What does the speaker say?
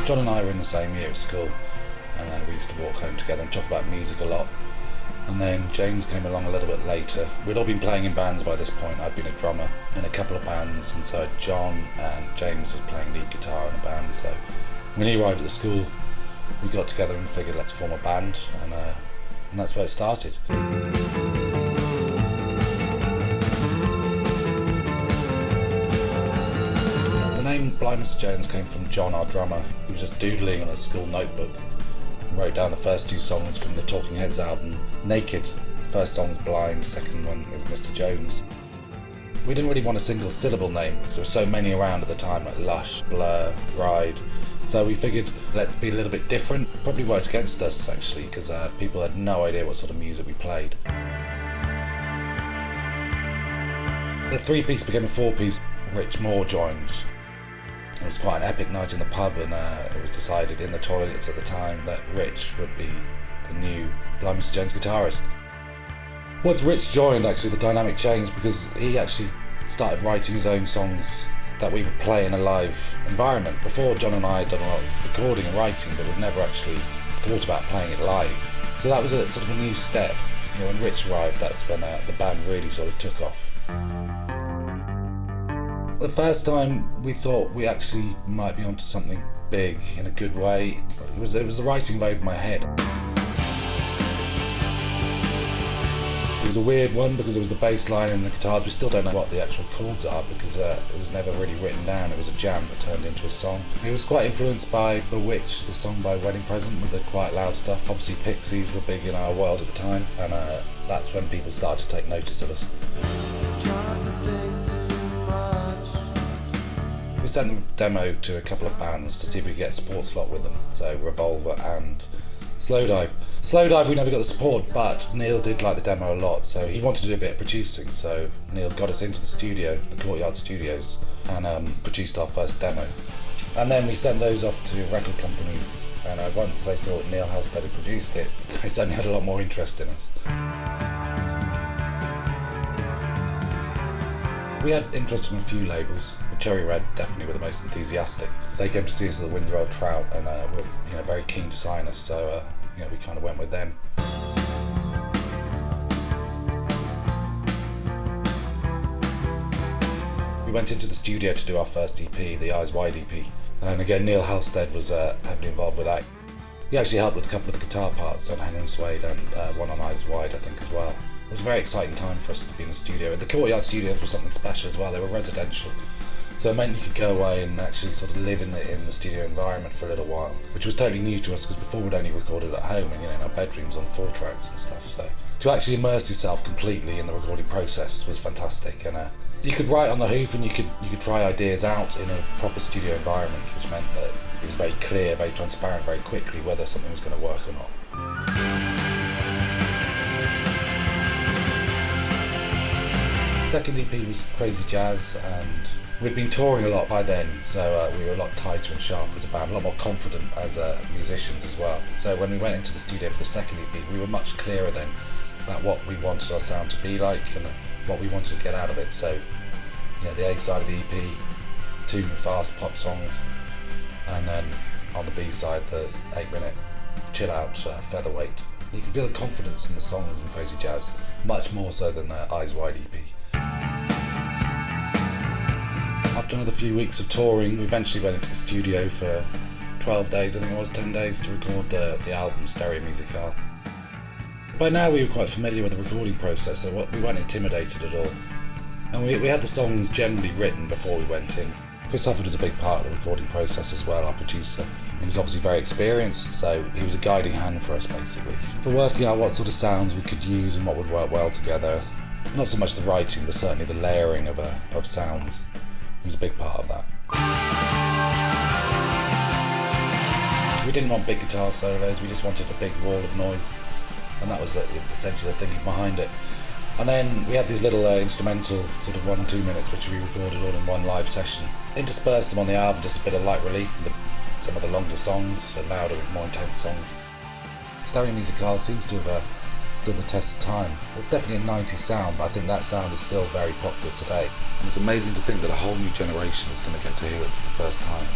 John and I were in the same year at school, and we used to walk home together and talk about music a lot. And then James came along a little bit later. We'd all been playing in bands by this point. I'd been a drummer in a couple of bands, and so John and James was playing lead guitar in a band. So when he arrived at the school, we got together and figured let's form a band, and that's where it started. The name Blind Mr. Jones came from John, our drummer. He was just doodling on a school notebook and wrote down the first two songs from the Talking Heads album, Naked. The first song's Blind, second one is Mr. Jones. We didn't really want a single syllable name because there were so many around at the time, like Lush, Blur, Ride. So we figured let's be a little bit different. Probably worked against us actually, because people had no idea what sort of music we played. The three-piece became a four-piece. Rich Moore joined. It was quite an epic night in the pub, and it was decided in the toilets at the time that Rich would be the new Blind Mr. Jones guitarist. Once Rich joined, actually, the dynamic changed because he actually started writing his own songs that we would play in a live environment. Before, John and I had done a lot of recording and writing, but we'd never actually thought about playing it live. So that was a sort of a new step. You know, when Rich arrived, that's when the band really sort of took off. The first time we thought we actually might be onto something big in a good way, it was the writing over my head. It was a weird one because it was the bass line and the guitars. We still don't know what the actual chords are because it was never really written down. It was a jam that turned into a song. It was quite influenced by Bewitched, the song by Wedding Present, with the quite loud stuff. Obviously Pixies were big in our world at the time, and that's when people started to take notice of us. We sent the demo to a couple of bands to see if we could get a support slot with them, so Revolver and Slowdive. Slowdive we never got the support, but Neil did like the demo a lot, so he wanted to do a bit of producing, so Neil got us into the studio, the Courtyard Studios, and produced our first demo. And then we sent those off to record companies, and once they saw that Neil Halstead had produced it, they suddenly had a lot more interest in us. We had interest from a few labels. Cherry Red definitely were the most enthusiastic. They came to see us at the Windsor Old Trout and were very keen to sign us, so we kind of went with them. We went into the studio to do our first EP, the Eyes Wide EP, and again Neil Halstead was heavily involved with that. He actually helped with a couple of the guitar parts on Henry and Suede and one on Eyes Wide, I think, as well. It was a very exciting time for us to be in the studio. The Courtyard Studios were something special as well. They were residential, so it meant you could go away and actually sort of live in the studio environment for a little while, which was totally new to us because before we'd only recorded at home and in our bedrooms on 4-tracks and stuff. So to actually immerse yourself completely in the recording process was fantastic, and you could write on the hoof and you could try ideas out in a proper studio environment, which meant that it was very clear, very transparent, very quickly whether something was going to work or not. Second EP was Crazy Jazz, and we'd been touring a lot by then, so we were a lot tighter and sharper as a band, a lot more confident as musicians as well. So when we went into the studio for the second EP, we were much clearer then about what we wanted our sound to be like and what we wanted to get out of it. So the A side of the EP, 2 fast pop songs, and then on the B side the 8-minute chill out Featherweight. You can feel the confidence in the songs in Crazy Jazz, much more so than Eyes Wide EP. After another few weeks of touring, we eventually went into the studio for 12 days, I think it was 10 days, to record the album Stereo Musicale. By now we were quite familiar with the recording process, so we weren't intimidated at all. And we had the songs generally written before we went in. Chris Hufford was a big part of the recording process as well, our producer. He was obviously very experienced, so he was a guiding hand for us basically, for working out what sort of sounds we could use and what would work well together. Not so much the writing, but certainly the layering of sounds. He was a big part of that. We didn't want big guitar solos, we just wanted a big wall of noise, and that was essentially the thinking behind it. And then we had these little instrumental sort of 1-2 minutes which we recorded all in one live session. Interspersed them on the album, just a bit of light relief from some of the longer songs, the louder, more intense songs. Stereo Musicale seems to have stood the test of time. It's definitely a 90s sound, but I think that sound is still very popular today. And it's amazing to think that a whole new generation is going to get to hear it for the first time.